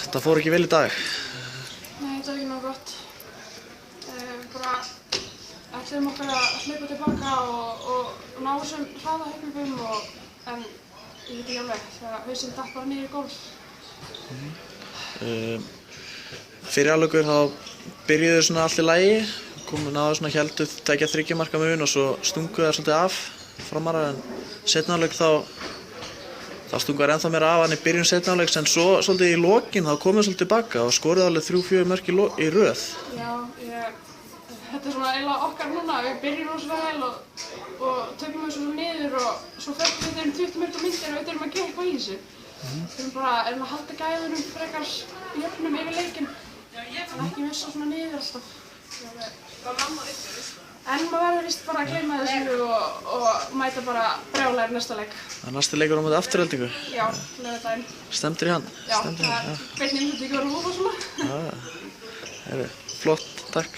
það fór ekki vel í dag. Nei, þetta var ekki nógu gott. Bara ætlum okkur að hlaupa tilbaka og ná þessum hraða hlaupum en ég veit ekki alveg þegar hausinn datt bara niður í gólf. Fyrir hálfleikur þá byrjuðu svona allt í lagi, náðu svona héldu 2-3 marka mun og svo stungu þær svolítið af framarar en seinni hálfleik þá stungu þær ennþá meira af hann í byrjun seinni hálfleiks en svo svolítið í lokin þá komuðu svolítið tilbaka og skoruðu alveg 3-4 mörk í röð. Já, þetta er svona eiginlega okkar núna, við byrjum rosalega vel og tökum þessu svo niður og svo förum við 20 mörg myndir og við þurfum að gera eitthvað í þessu. Við erum að halda gæðunum frekar jöfnum yfir leikinn en ekki missa svona niður alltaf. En maður verður víst bara að gleyma þessu og mæta bara brjálæður næsta leik. Það er næsti leikur á móti Aftureldingu? Já, laugardaginn. Stefndir í hann? Já, það er beinni innflutningur og svona. Flott, takk.